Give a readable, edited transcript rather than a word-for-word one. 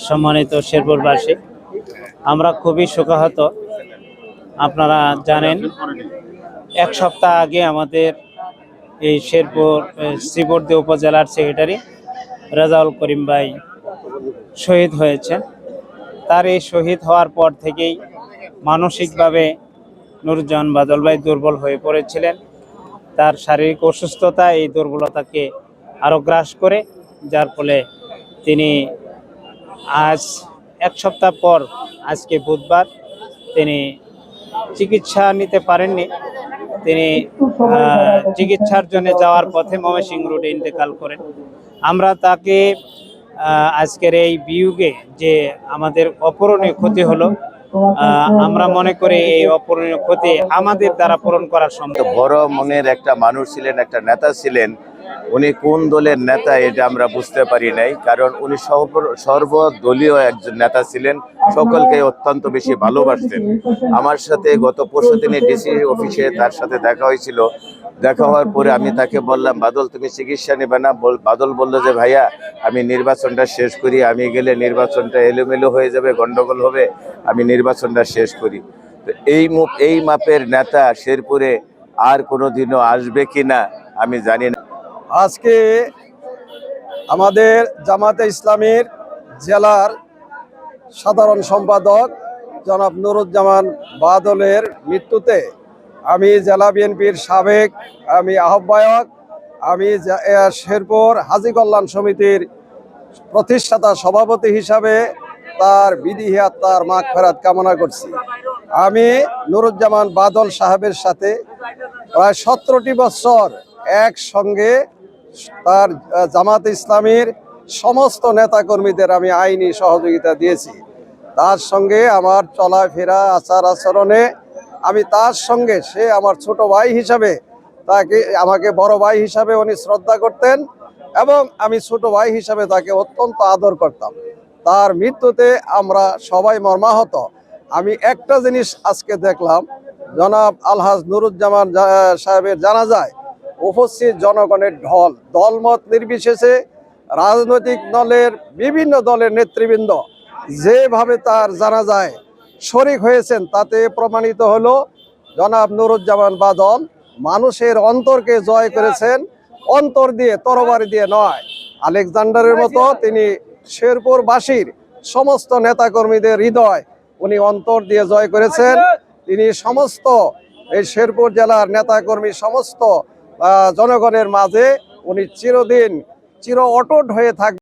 সম্মানিত শেরপুরবাসী, আমরা খুবই শোকাহত। আপনারা জানেন, এক সপ্তাহ আগে আমাদের এই শেরপুর শ্রীবর্দী উপজেলার সেক্রেটারি রেজাউল করিম ভাই শহীদ হয়েছেন। তার এই শহীদ হওয়ার পর থেকেই মানসিকভাবে নুরুজ্জামান বাদল ভাই দুর্বল হয়ে পড়েছিলেন। তার শারীরিক অসুস্থতা এই দুর্বলতাকে আরও গ্রাস করে, যার ফলে তিনি আজ এক সপ্তাহ পর, আজকে বুধবার, তিনি চিকিৎসা নিতে পারেননি। তিনি চিকিৎসার জন্য যাওয়ার পথে ময়মনসিংহ রোডে ইন্তেকাল করেন। আমরা তাকে আজকের এই বিয়োগে যে আমাদের অপূরণীয় ক্ষতি হলো, আমরা মনে করি এই অপূরণীয় ক্ষতি আমাদের দ্বারা পূরণ করা সম্ভব। বড় মনের একটা মানুষ ছিলেন, একটা নেতা ছিলেন। উনি কোন দলের নেতা এটা আমরা বুঝতে পারি নাই, কারণ উনি সর্বদলীয় একজন নেতা ছিলেন, সকলকে অত্যন্ত বেশি ভালোবাসতেন। আমার সাথে গত পরশুদিনে ডিসি অফিসে তার সাথে দেখা হয়েছিল। দেখা হওয়ার পরে আমি তাকে বললাম, বাদল তুমি চিকিৎসা নেবে না? বাদল বলল যে ভাইয়া আমি নির্বাচনটা শেষ করি, আমি গেলে নির্বাচনটা এলোমেলো হয়ে যাবে, গন্ডগোল হবে, আমি নির্বাচনটা শেষ করি। তো এই মাপের নেতা শেরপুরে আর কোনোদিনও আসবে কিনা আমি জানি না। আজকে আমাদের জামাতে ইসলামীর জেলার সাধারণ সম্পাদক জনাব নুরুজ্জামান বাদলের মৃত্যুতে আমি জেলা বিএনপির সাবেক আহ্বায়ক, আমি শেরপুর হাজী কল্যাণ সমিতির প্রতিষ্ঠাতা সভাপতি হিসাবে তার বিদেহী আত্মার মাগফিরাত কামনা করছি। আমি নুরুজ্জামান বাদল সাহেবের সাথে প্রায় 17টি বছর একসঙ্গে তার জামাত ইসলামীর সমস্ত নেতাকর্মীদের আমি আইনি সহযোগিতা দিয়েছি। তার সঙ্গে আমার চলাফেরা, আচার আচরণে আমি তার সঙ্গে, সে আমার ছোট ভাই হিসাবে, আমাকে বড় ভাই হিসাবে উনি শ্রদ্ধা করতেন এবং আমি ছোট ভাই হিসাবে তাকে অত্যন্ত আদর করতাম। তার মৃত্যুতে আমরা সবাই মর্মাহত। আমি একটা জিনিস আজকে দেখলাম, জনাব আলহাজ নুরুজ্জামান সাহেবের জানাজায় উপস্থিত জনগণের ঢল, দলমত নির্বিশেষে রাজনৈতিক দলের বিভিন্ন দলের নেতৃবৃন্দ যেভাবে তার জানাজায় শরিক হয়েছেন, তাতে প্রমাণিত হলো জনাব নুরুজ্জামান বাদল মানুষের অন্তরকে জয় করেছেন, অন্তর দিয়ে, তরবারি দিয়ে নয়। আলেকজান্ডারের মতো তিনি শেরপুরবাসীর সমস্ত নেতাকর্মীদের হৃদয় উনি অন্তর দিয়ে জয় করেছেন। তিনি সমস্ত এই শেরপুর জেলার নেতাকর্মী, সমস্ত জনগণের মাঝে উনি চিরদিন চির অটুট হয়ে থাকবেন।